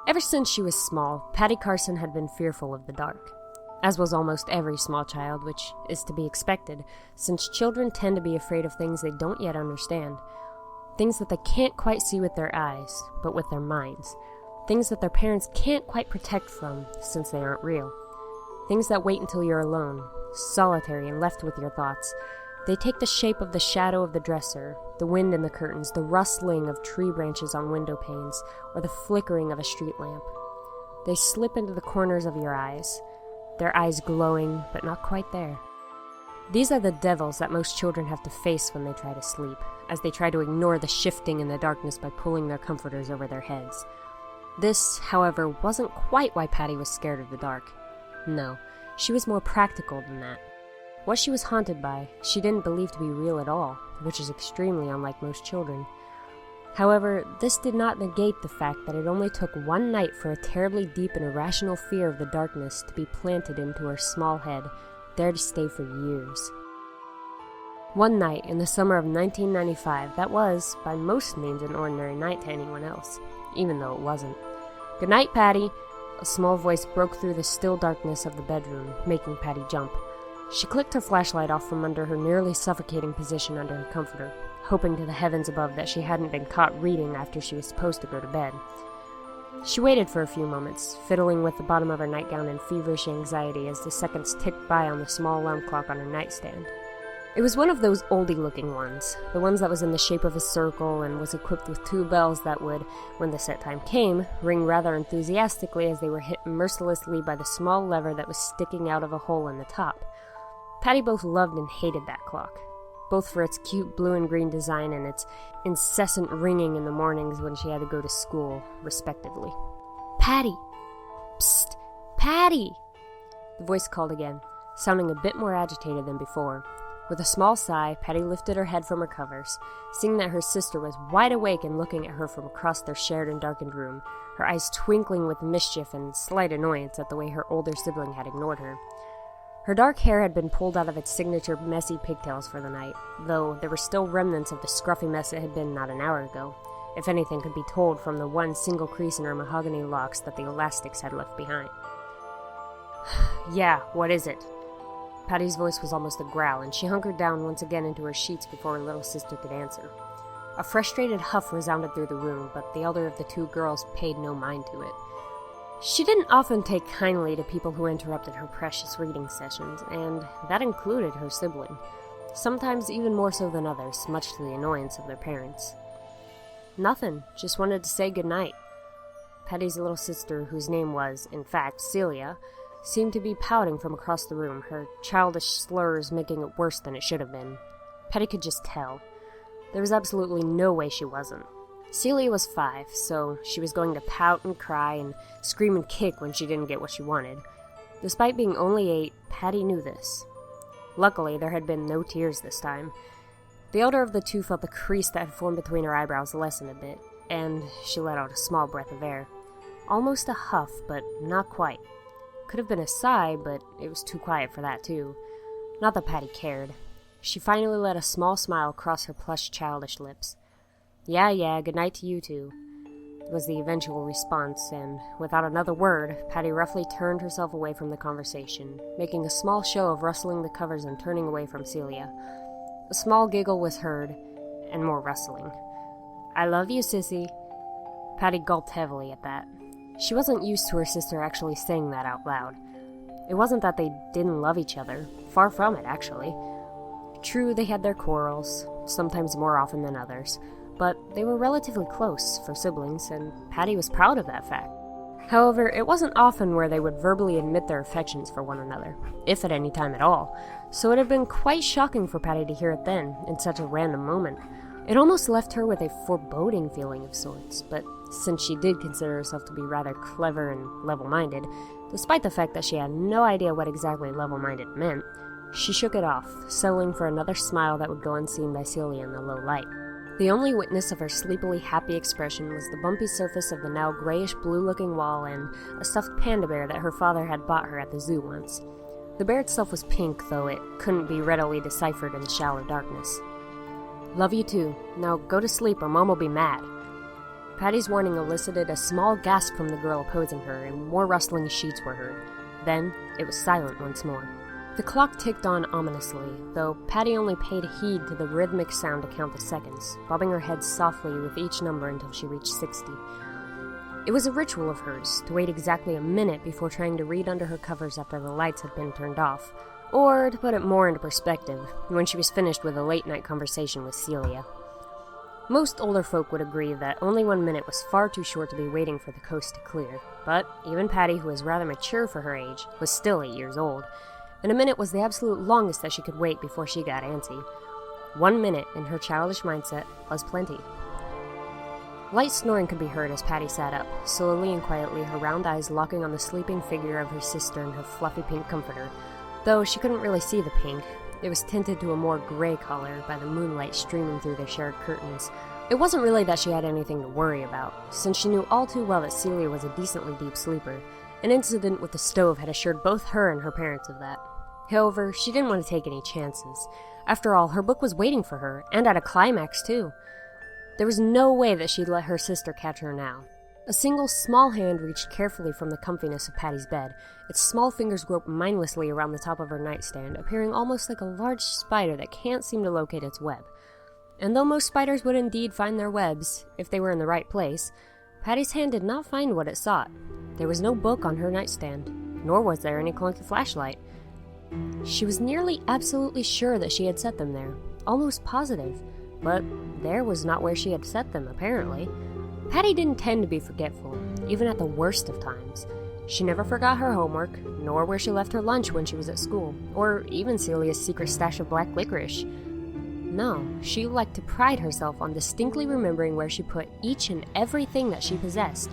Ever since she was small, Patty Carson had been fearful of the dark, as was almost every small child, which is to be expected, since children tend to be afraid of things they don't yet understand, things that they can't quite see with their eyes, but with their minds, things that their parents can't quite protect from, since they aren't real, things that wait until you're alone, solitary and left with your thoughts. They take the shape of the shadow of the dresser, the wind in the curtains, the rustling of tree branches on window panes, or the flickering of a street lamp. They slip into the corners of your eyes, their eyes glowing, but not quite there. These are the devils that most children have to face when they try to sleep, as they try to ignore the shifting in the darkness by pulling their comforters over their heads. This, however, wasn't quite why Patty was scared of the dark. No, she was more practical than that. What she was haunted by, she didn't believe to be real at all, which is extremely unlike most children. However, this did not negate the fact that it only took one night for a terribly deep and irrational fear of the darkness to be planted into her small head, there to stay for years. One night in the summer of 1995, that was, by most means, an ordinary night to anyone else, even though it wasn't. "Good night, Patty!" A small voice broke through the still darkness of the bedroom, making Patty jump. She clicked her flashlight off from under her nearly suffocating position under her comforter, hoping to the heavens above that she hadn't been caught reading after she was supposed to go to bed. She waited for a few moments, fiddling with the bottom of her nightgown in feverish anxiety as the seconds ticked by on the small alarm clock on her nightstand. It was one of those oldie-looking ones, the ones that was in the shape of a circle and was equipped with two bells that would, when the set time came, ring rather enthusiastically as they were hit mercilessly by the small lever that was sticking out of a hole in the top. Patty both loved and hated that clock, both for its cute blue and green design and its incessant ringing in the mornings when she had to go to school, respectively. "Patty! Psst! Patty!" The voice called again, sounding a bit more agitated than before. With a small sigh, Patty lifted her head from her covers, seeing that her sister was wide awake and looking at her from across their shared and darkened room, her eyes twinkling with mischief and slight annoyance at the way her older sibling had ignored her. Her dark hair had been pulled out of its signature messy pigtails for the night, though there were still remnants of the scruffy mess it had been not an hour ago, if anything could be told from the one single crease in her mahogany locks that the elastics had left behind. "Yeah, what is it?" Patty's voice was almost a growl, and she hunkered down once again into her sheets before her little sister could answer. A frustrated huff resounded through the room, but the elder of the two girls paid no mind to it. She didn't often take kindly to people who interrupted her precious reading sessions, and that included her sibling, sometimes even more so than others, much to the annoyance of their parents. "Nothing, just wanted to say goodnight." Patty's little sister, whose name was, in fact, Celia, seemed to be pouting from across the room, her childish slurs making it worse than it should have been. Patty could just tell. There was absolutely no way she wasn't. Celia was 5, so she was going to pout and cry and scream and kick when she didn't get what she wanted. Despite being only 8, Patty knew this. Luckily, there had been no tears this time. The elder of the two felt the crease that had formed between her eyebrows lessen a bit, and she let out a small breath of air. Almost a huff, but not quite. Could have been a sigh, but it was too quiet for that, too. Not that Patty cared. She finally let a small smile cross her plush, childish lips. Yeah, good night to you two," was the eventual response, and without another word, Patty roughly turned herself away from the conversation, making a small show of rustling the covers and turning away from Celia. A small giggle was heard, and more rustling. "I love you, sissy." Patty gulped heavily at that. She wasn't used to her sister actually saying that out loud. It wasn't that they didn't love each other, far from it, actually. True, they had their quarrels, sometimes more often than others, but they were relatively close for siblings, and Patty was proud of that fact. However, it wasn't often where they would verbally admit their affections for one another, if at any time at all, so it had been quite shocking for Patty to hear it then, in such a random moment. It almost left her with a foreboding feeling of sorts, but since she did consider herself to be rather clever and level-minded, despite the fact that she had no idea what exactly level-minded meant, she shook it off, settling for another smile that would go unseen by Celia in the low light. The only witness of her sleepily happy expression was the bumpy surface of the now grayish-blue-looking wall and a stuffed panda bear that her father had bought her at the zoo once. The bear itself was pink, though it couldn't be readily deciphered in the shallow darkness. "Love you too. Now go to sleep or Mom will be mad." Patty's warning elicited a small gasp from the girl opposing her, and more rustling sheets were heard. Then, it was silent once more. The clock ticked on ominously, though Patty only paid heed to the rhythmic sound to count the seconds, bobbing her head softly with each number until she reached 60. It was a ritual of hers to wait exactly a minute before trying to read under her covers after the lights had been turned off, or, to put it more into perspective, when she was finished with a late-night conversation with Celia. Most older folk would agree that only 1 minute was far too short to be waiting for the coast to clear, but even Patty, who was rather mature for her age, was still 8 years old, and a minute was the absolute longest that she could wait before she got antsy. 1 minute, in her childish mindset, was plenty. Light snoring could be heard as Patty sat up, slowly and quietly, her round eyes locking on the sleeping figure of her sister in her fluffy pink comforter. Though she couldn't really see the pink, it was tinted to a more gray color by the moonlight streaming through their shared curtains. It wasn't really that she had anything to worry about, since she knew all too well that Celia was a decently deep sleeper. An incident with the stove had assured both her and her parents of that. However, she didn't want to take any chances. After all, her book was waiting for her, and at a climax, too. There was no way that she'd let her sister catch her now. A single small hand reached carefully from the comfiness of Patty's bed. Its small fingers groped mindlessly around the top of her nightstand, appearing almost like a large spider that can't seem to locate its web. And though most spiders would indeed find their webs, if they were in the right place, Patty's hand did not find what it sought. There was no book on her nightstand, nor was there any clunky flashlight. She was nearly absolutely sure that she had set them there, almost positive, but there was not where she had set them, apparently. Patty didn't tend to be forgetful, even at the worst of times. She never forgot her homework, nor where she left her lunch when she was at school, or even Celia's secret stash of black licorice. No, she liked to pride herself on distinctly remembering where she put each and everything that she possessed,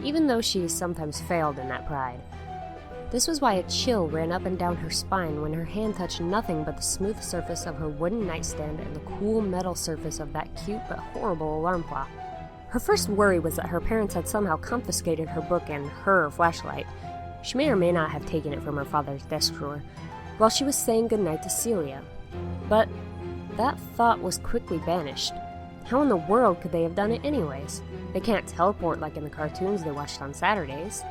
even though she sometimes failed in that pride. This was why a chill ran up and down her spine when her hand touched nothing but the smooth surface of her wooden nightstand and the cool metal surface of that cute but horrible alarm clock. Her first worry was that her parents had somehow confiscated her book and her flashlight. She may or may not have taken it from her father's desk drawer, while she was saying goodnight to Celia. But that thought was quickly banished. How in the world could they have done it anyways? They can't teleport like in the cartoons they watched on Saturdays.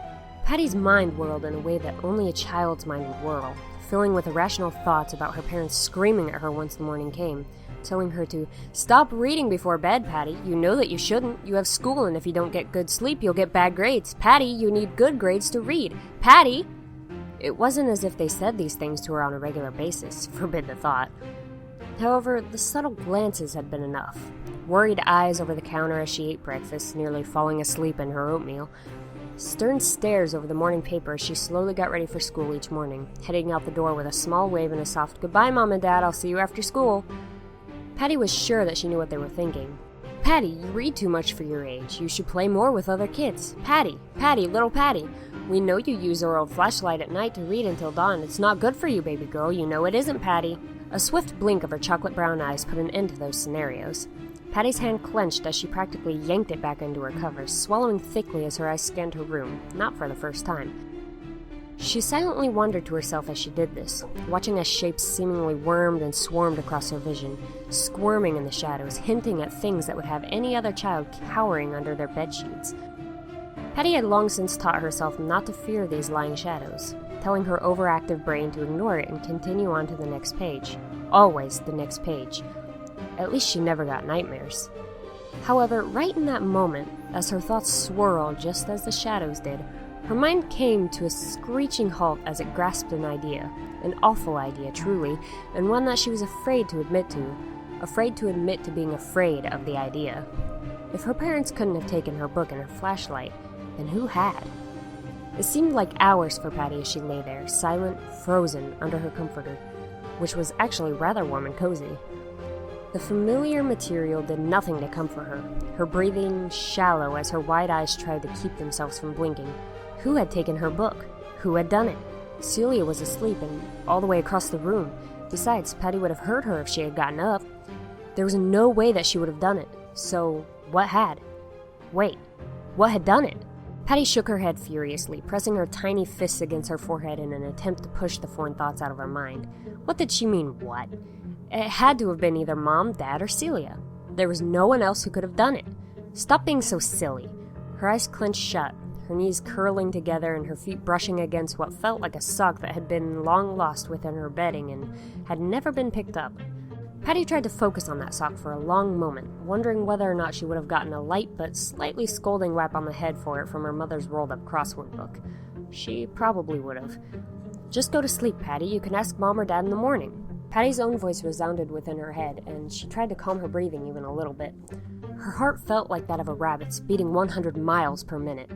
Patty's mind whirled in a way that only a child's mind would whirl, filling with irrational thoughts about her parents screaming at her once the morning came, telling her to stop reading before bed, Patty. You know that you shouldn't. You have school, and if you don't get good sleep, you'll get bad grades. Patty, you need good grades to read. Patty! It wasn't as if they said these things to her on a regular basis, forbid the thought. However, the subtle glances had been enough. Worried eyes over the counter as she ate breakfast, nearly falling asleep in her oatmeal. Stern stares over the morning paper as she slowly got ready for school each morning, heading out the door with a small wave and a soft, "Goodbye, Mom and Dad, I'll see you after school." Patty was sure that she knew what they were thinking. "Patty, you read too much for your age. You should play more with other kids. Patty, Patty, little Patty. We know you use our old flashlight at night to read until dawn. It's not good for you, baby girl. You know it isn't, Patty." A swift blink of her chocolate brown eyes put an end to those scenarios. Patty's hand clenched as she practically yanked it back into her covers, swallowing thickly as her eyes scanned her room, not for the first time. She silently wondered to herself as she did this, watching as shapes seemingly wormed and swarmed across her vision, squirming in the shadows, hinting at things that would have any other child cowering under their bedsheets. Patty had long since taught herself not to fear these lying shadows, telling her overactive brain to ignore it and continue on to the next page. Always the next page. At least she never got nightmares. However, right in that moment, as her thoughts swirled just as the shadows did, her mind came to a screeching halt as it grasped an idea. An awful idea, truly, and one that she was afraid to admit to being afraid of the idea. If her parents couldn't have taken her book and her flashlight, then who had? It seemed like hours for Patty as she lay there, silent, frozen, under her comforter, which was actually rather warm and cozy. The familiar material did nothing to comfort her, her breathing shallow as her wide eyes tried to keep themselves from blinking. Who had taken her book? Who had done it? Celia was asleep and all the way across the room. Besides, Patty would have heard her if she had gotten up. There was no way that she would have done it. So, what had? Wait, what had done it? Patty shook her head furiously, pressing her tiny fists against her forehead in an attempt to push the foreign thoughts out of her mind. What did she mean, what? It had to have been either Mom, Dad, or Celia. There was no one else who could have done it. "Stop being so silly." Her eyes clenched shut, her knees curling together and her feet brushing against what felt like a sock that had been long lost within her bedding and had never been picked up. Patty tried to focus on that sock for a long moment, wondering whether or not she would have gotten a light but slightly scolding whap on the head for it from her mother's rolled-up crossword book. She probably would have. "Just go to sleep, Patty. You can ask Mom or Dad in the morning." Patty's own voice resounded within her head, and she tried to calm her breathing even a little bit. Her heart felt like that of a rabbit's, beating 100 miles per minute.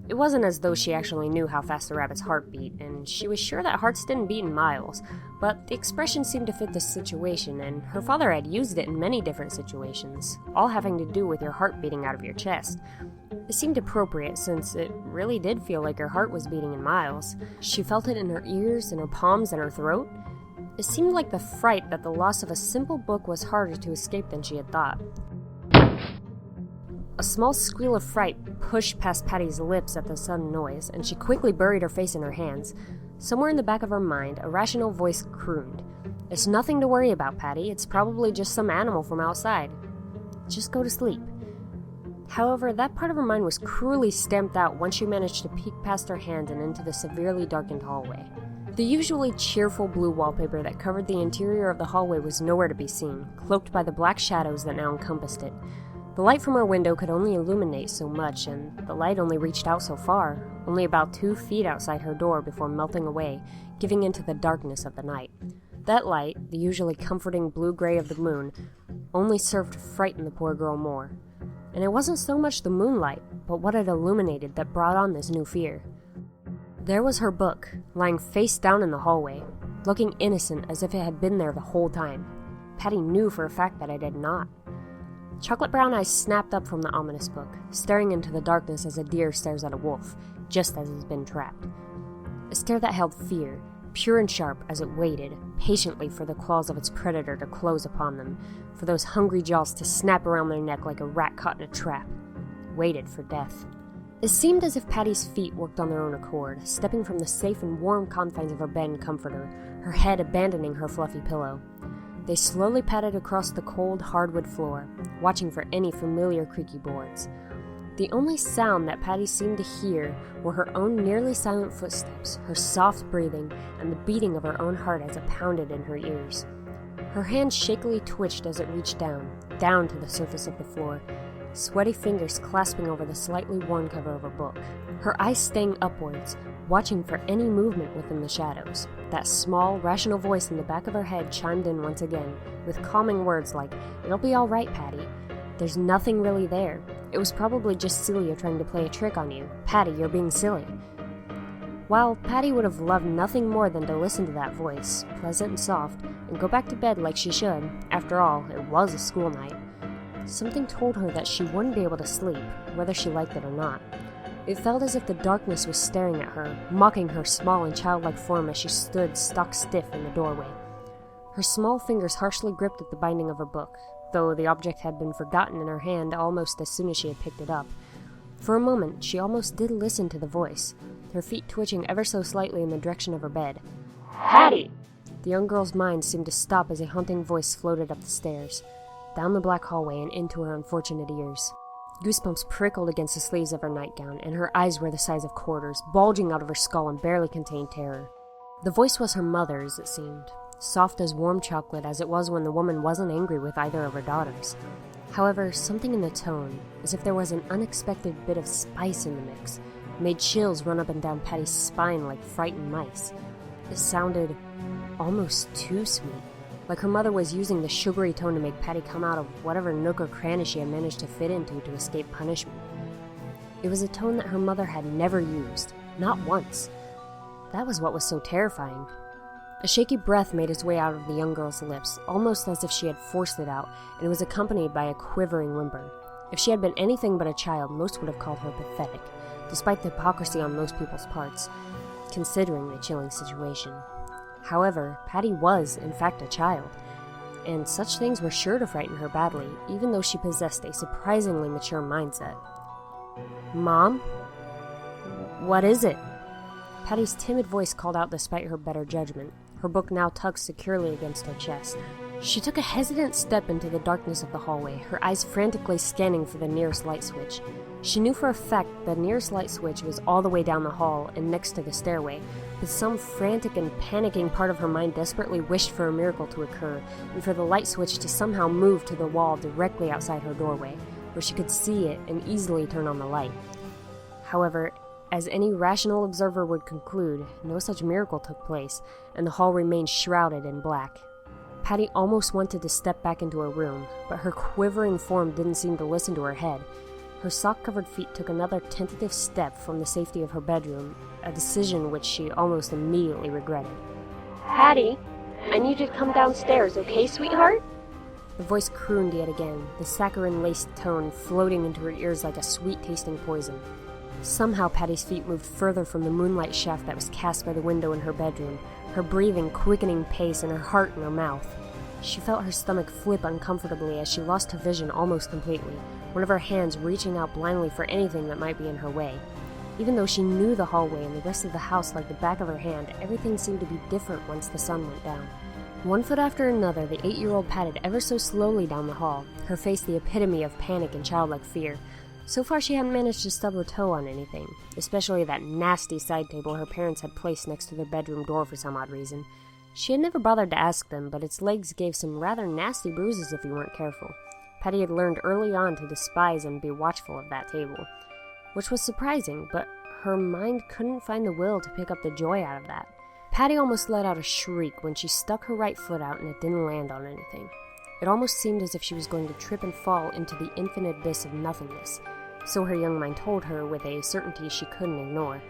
It wasn't as though she actually knew how fast a rabbit's heart beat, and she was sure that hearts didn't beat in miles, but the expression seemed to fit the situation, and her father had used it in many different situations, all having to do with your heart beating out of your chest. It seemed appropriate since it really did feel like her heart was beating in miles. She felt it in her ears, in her palms, and her throat. It seemed like the fright that the loss of a simple book was harder to escape than she had thought. A small squeal of fright pushed past Patty's lips at the sudden noise, and she quickly buried her face in her hands. Somewhere in the back of her mind, a rational voice crooned, "It's nothing to worry about, Patty. It's probably just some animal from outside. Just go to sleep." However, that part of her mind was cruelly stamped out once she managed to peek past her hand and into the severely darkened hallway. The usually cheerful blue wallpaper that covered the interior of the hallway was nowhere to be seen, cloaked by the black shadows that now encompassed it. The light from her window could only illuminate so much, and the light only reached out so far, only about 2 feet outside her door before melting away, giving into the darkness of the night. That light, the usually comforting blue-gray of the moon, only served to frighten the poor girl more. And it wasn't so much the moonlight, but what it illuminated that brought on this new fear. There was her book, lying face down in the hallway, looking innocent as if it had been there the whole time. Patty knew for a fact that it had not. Chocolate brown eyes snapped up from the ominous book, staring into the darkness as a deer stares at a wolf, just as it's been trapped. A stare that held fear, pure and sharp, as it waited, patiently for the claws of its predator to close upon them, for those hungry jaws to snap around their neck like a rat caught in a trap. Waited for death. It seemed as if Patty's feet worked on their own accord, stepping from the safe and warm confines of her bed and comforter, her head abandoning her fluffy pillow. They slowly padded across the cold hardwood floor, watching for any familiar creaky boards. The only sound that Patty seemed to hear were her own nearly silent footsteps, her soft breathing, and the beating of her own heart as it pounded in her ears. Her hand shakily twitched as it reached down to the surface of the floor, sweaty fingers clasping over the slightly worn cover of her book, her eyes staying upwards, watching for any movement within the shadows. That small, rational voice in the back of her head chimed in once again, with calming words like, "It'll be all right, Patty. There's nothing really there. It was probably just Celia trying to play a trick on you. Patty, you're being silly." While Patty would have loved nothing more than to listen to that voice, pleasant and soft, and go back to bed like she should, after all, it was a school night, something told her that she wouldn't be able to sleep, whether she liked it or not. It felt as if the darkness was staring at her, mocking her small and childlike form as she stood stock stiff in the doorway. Her small fingers harshly gripped at the binding of her book, though the object had been forgotten in her hand almost as soon as she had picked it up. For a moment, she almost did listen to the voice, her feet twitching ever so slightly in the direction of her bed. "Patty!" The young girl's mind seemed to stop as a haunting voice floated up the stairs, down the black hallway and into her unfortunate ears. Goosebumps prickled against the sleeves of her nightgown, and her eyes were the size of quarters, bulging out of her skull and barely contained terror. The voice was her mother's, it seemed, soft as warm chocolate as it was when the woman wasn't angry with either of her daughters. However, something in the tone, as if there was an unexpected bit of spice in the mix, made chills run up and down Patty's spine like frightened mice. It sounded almost too sweet, like her mother was using the sugary tone to make Patty come out of whatever nook or cranny she had managed to fit into to escape punishment. It was a tone that her mother had never used, not once. That was what was so terrifying. A shaky breath made its way out of the young girl's lips, almost as if she had forced it out, and it was accompanied by a quivering whimper. If she had been anything but a child, most would have called her pathetic, despite the hypocrisy on most people's parts, considering the chilling situation. However, Patty was, in fact, a child, and such things were sure to frighten her badly, even though she possessed a surprisingly mature mindset. "Mom? What is it?" Patty's timid voice called out despite her better judgment, her book now tucked securely against her chest. She took a hesitant step into the darkness of the hallway, her eyes frantically scanning for the nearest light switch. She knew for a fact the nearest light switch was all the way down the hall and next to the stairway, but some frantic and panicking part of her mind desperately wished for a miracle to occur, and for the light switch to somehow move to the wall directly outside her doorway, where she could see it and easily turn on the light. However, as any rational observer would conclude, no such miracle took place, and the hall remained shrouded in black. Patty almost wanted to step back into her room, but her quivering form didn't seem to listen to her head. Her sock-covered feet took another tentative step from the safety of her bedroom, a decision which she almost immediately regretted. Patty, I need you to come downstairs, okay, sweetheart? The voice crooned yet again, the saccharine-laced tone floating into her ears like a sweet-tasting poison. Somehow Patty's feet moved further from the moonlight shaft that was cast by the window in her bedroom, her breathing quickening pace and her heart in her mouth. She felt her stomach flip uncomfortably as she lost her vision almost completely, one of her hands reaching out blindly for anything that might be in her way. Even though she knew the hallway and the rest of the house like the back of her hand, everything seemed to be different once the sun went down. One foot after another, the 8-year-old padded ever so slowly down the hall, her face the epitome of panic and childlike fear. So far she hadn't managed to stub her toe on anything, especially that nasty side table her parents had placed next to their bedroom door for some odd reason. She had never bothered to ask them, but its legs gave some rather nasty bruises if you weren't careful. Patty had learned early on to despise and be watchful of that table, which was surprising, but her mind couldn't find the will to pick up the joy out of that. Patty almost let out a shriek when she stuck her right foot out and it didn't land on anything. It almost seemed as if she was going to trip and fall into the infinite abyss of nothingness, so her young mind told her with a certainty she couldn't ignore,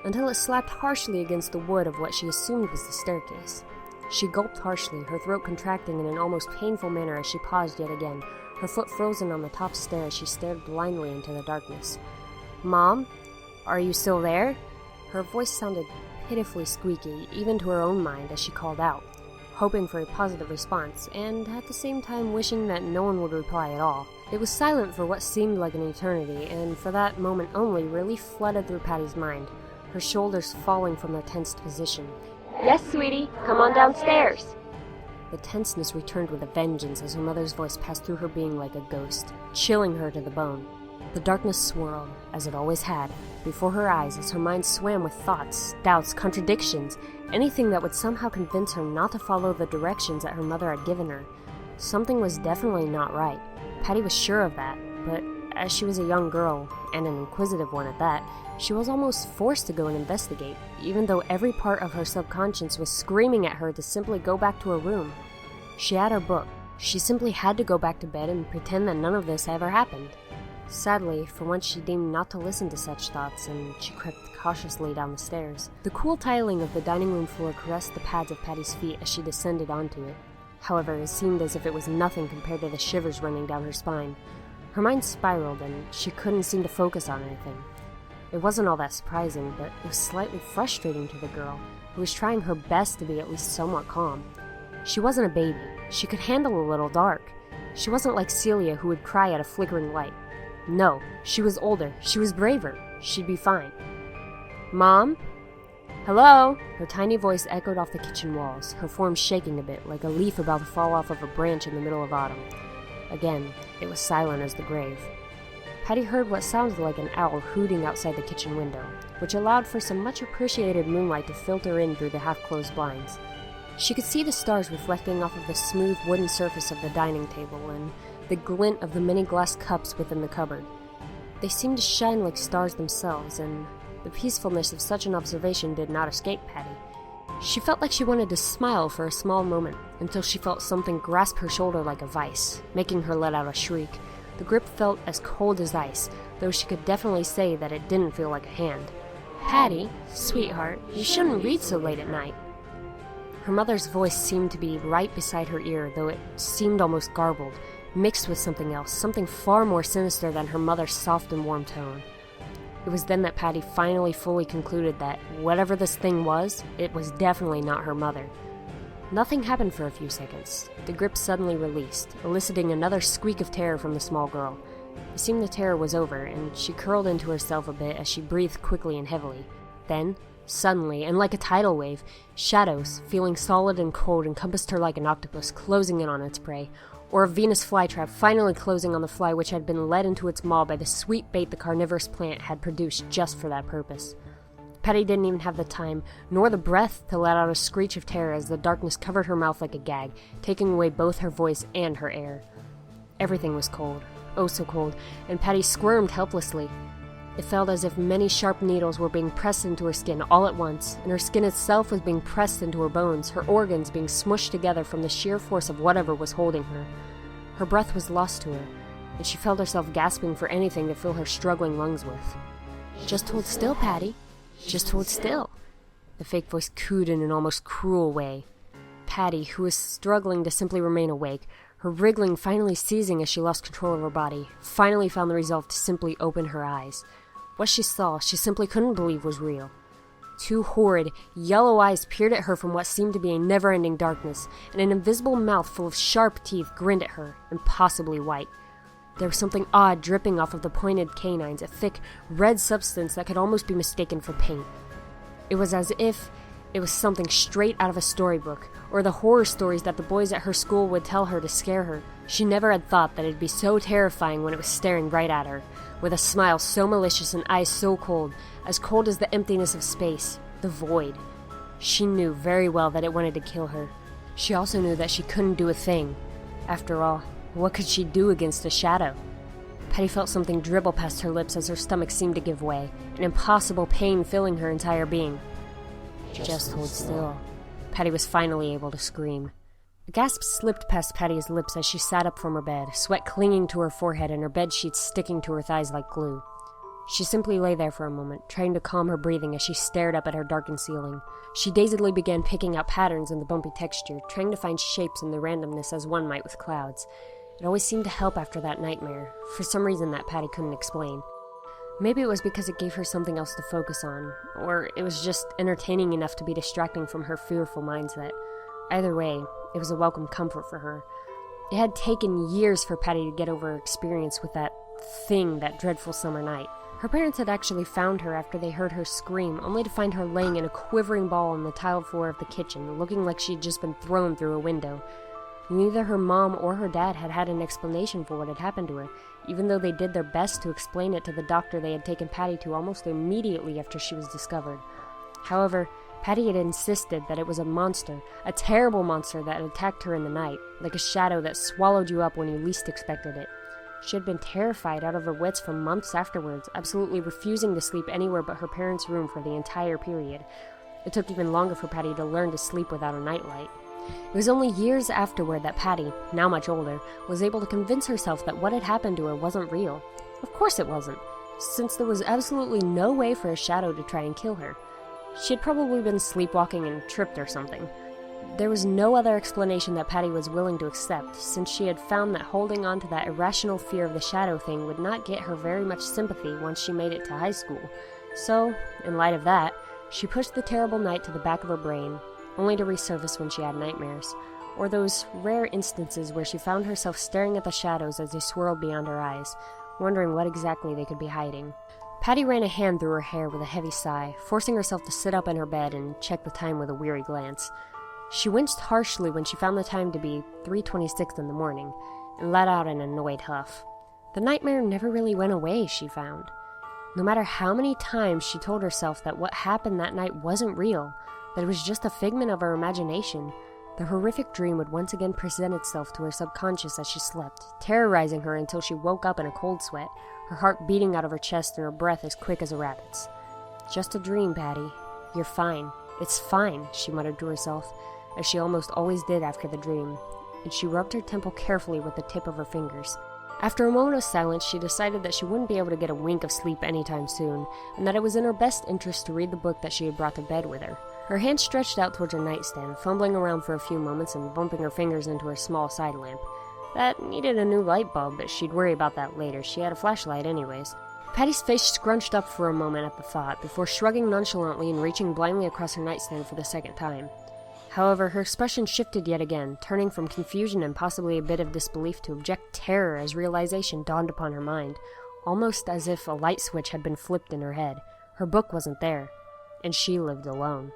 until it slapped harshly against the wood of what she assumed was the staircase. She gulped harshly, her throat contracting in an almost painful manner as she paused yet again, her foot frozen on the top stair as she stared blindly into the darkness. "Mom? Are you still there?" Her voice sounded pitifully squeaky, even to her own mind, as she called out, hoping for a positive response, and at the same time wishing that no one would reply at all. It was silent for what seemed like an eternity, and for that moment only, relief flooded through Patty's mind, her shoulders falling from their tensed position. Yes, sweetie, come on downstairs. The tenseness returned with a vengeance as her mother's voice passed through her being like a ghost, chilling her to the bone. The darkness swirled, as it always had, before her eyes as her mind swam with thoughts, doubts, contradictions, anything that would somehow convince her not to follow the directions that her mother had given her. Something was definitely not right. Patty was sure of that, but as she was a young girl, and an inquisitive one at that, she was almost forced to go and investigate, even though every part of her subconscious was screaming at her to simply go back to her room. She had her book. She simply had to go back to bed and pretend that none of this ever happened. Sadly, for once she deemed not to listen to such thoughts, and she crept cautiously down the stairs. The cool tiling of the dining room floor caressed the pads of Patty's feet as she descended onto it. However, it seemed as if it was nothing compared to the shivers running down her spine. Her mind spiraled, and she couldn't seem to focus on anything. It wasn't all that surprising, but it was slightly frustrating to the girl, who was trying her best to be at least somewhat calm. She wasn't a baby. She could handle a little dark. She wasn't like Celia, who would cry at a flickering light. No, she was older. She was braver. She'd be fine. "Mom? Hello?" Her tiny voice echoed off the kitchen walls, her form shaking a bit, like a leaf about to fall off of a branch in the middle of autumn. Again, it was silent as the grave. Patty heard what sounded like an owl hooting outside the kitchen window, which allowed for some much-appreciated moonlight to filter in through the half-closed blinds. She could see the stars reflecting off of the smooth wooden surface of the dining table and the glint of the many glass cups within the cupboard. They seemed to shine like stars themselves, and the peacefulness of such an observation did not escape Patty. She felt like she wanted to smile for a small moment, until she felt something grasp her shoulder like a vice, making her let out a shriek. The grip felt as cold as ice, though she could definitely say that it didn't feel like a hand. "Patty, sweetheart, you shouldn't read so late at night." Her mother's voice seemed to be right beside her ear, though it seemed almost garbled, mixed with something else, something far more sinister than her mother's soft and warm tone. It was then that Patty finally fully concluded that, whatever this thing was, it was definitely not her mother. Nothing happened for a few seconds. The grip suddenly released, eliciting another squeak of terror from the small girl. It seemed the terror was over, and she curled into herself a bit as she breathed quickly and heavily. Then, Suddenly, and like a tidal wave, shadows, feeling solid and cold, encompassed her like an octopus, closing in on its prey, or a Venus flytrap finally closing on the fly which had been led into its maw by the sweet bait the carnivorous plant had produced just for that purpose. Patty didn't even have the time, nor the breath, to let out a screech of terror as the darkness covered her mouth like a gag, taking away both her voice and her air. Everything was cold, oh so cold, and Patty squirmed helplessly. It felt as if many sharp needles were being pressed into her skin all at once, and her skin itself was being pressed into her bones, her organs being smushed together from the sheer force of whatever was holding her. Her breath was lost to her, and she felt herself gasping for anything to fill her struggling lungs with. "Just hold still, Patty. Just hold still," the fake voice cooed in an almost cruel way. Patty, who was struggling to simply remain awake, her wriggling finally ceasing as she lost control of her body, finally found the resolve to simply open her eyes. What she saw, she simply couldn't believe was real. Two horrid, yellow eyes peered at her from what seemed to be a never-ending darkness, and an invisible mouth full of sharp teeth grinned at her, impossibly white. There was something odd dripping off of the pointed canines, a thick, red substance that could almost be mistaken for paint. It was as if it was something straight out of a storybook, or the horror stories that the boys at her school would tell her to scare her. She never had thought that it'd be so terrifying when it was staring right at her, with a smile so malicious and eyes so cold as the emptiness of space, the void. She knew very well that it wanted to kill her. She also knew that she couldn't do a thing. After all, what could she do against a shadow? Patty felt something dribble past her lips as her stomach seemed to give way, an impossible pain filling her entire being. "Just hold still." Patty was finally able to scream. A gasp slipped past Patty's lips as she sat up from her bed, sweat clinging to her forehead and her bed sheets sticking to her thighs like glue. She simply lay there for a moment, trying to calm her breathing as she stared up at her darkened ceiling. She dazedly began picking out patterns in the bumpy texture, trying to find shapes in the randomness as one might with clouds. It always seemed to help after that nightmare, for some reason that Patty couldn't explain. Maybe it was because it gave her something else to focus on, or it was just entertaining enough to be distracting from her fearful mindset. Either way, it was a welcome comfort for her. It had taken years for Patty to get over her experience with that thing that dreadful summer night. Her parents had actually found her after they heard her scream, only to find her laying in a quivering ball on the tiled floor of the kitchen, looking like she had just been thrown through a window. Neither her mom or her dad had had an explanation for what had happened to her, even though they did their best to explain it to the doctor they had taken Patty to almost immediately after she was discovered. However, Patty had insisted that it was a monster, a terrible monster that had attacked her in the night, like a shadow that swallowed you up when you least expected it. She had been terrified out of her wits for months afterwards, absolutely refusing to sleep anywhere but her parents' room for the entire period. It took even longer for Patty to learn to sleep without a nightlight. It was only years afterward that Patty, now much older, was able to convince herself that what had happened to her wasn't real. Of course it wasn't, since there was absolutely no way for a shadow to try and kill her. She had probably been sleepwalking and tripped or something. There was no other explanation that Patty was willing to accept, since she had found that holding on to that irrational fear of the shadow thing would not get her very much sympathy once she made it to high school. So, in light of that, she pushed the terrible night to the back of her brain, only to resurface when she had nightmares, or those rare instances where she found herself staring at the shadows as they swirled beyond her eyes, wondering what exactly they could be hiding. Patty ran a hand through her hair with a heavy sigh, forcing herself to sit up in her bed and check the time with a weary glance. She winced harshly when she found the time to be 3:26 in the morning, and let out an annoyed huff. The nightmare never really went away, she found. No matter how many times she told herself that what happened that night wasn't real, that it was just a figment of her imagination, the horrific dream would once again present itself to her subconscious as she slept, terrorizing her until she woke up in a cold sweat, her heart beating out of her chest and her breath as quick as a rabbit's. "Just a dream, Patty. You're fine. It's fine," she muttered to herself, as she almost always did after the dream, and she rubbed her temple carefully with the tip of her fingers. After a moment of silence, she decided that she wouldn't be able to get a wink of sleep anytime soon, and that it was in her best interest to read the book that she had brought to bed with her. Her hand stretched out towards her nightstand, fumbling around for a few moments and bumping her fingers into her small side lamp. That needed a new light bulb, but she'd worry about that later. She had a flashlight anyways. Patty's face scrunched up for a moment at the thought, before shrugging nonchalantly and reaching blindly across her nightstand for the second time. However, her expression shifted yet again, turning from confusion and possibly a bit of disbelief to abject terror as realization dawned upon her mind, almost as if a light switch had been flipped in her head. Her book wasn't there. and she lived alone.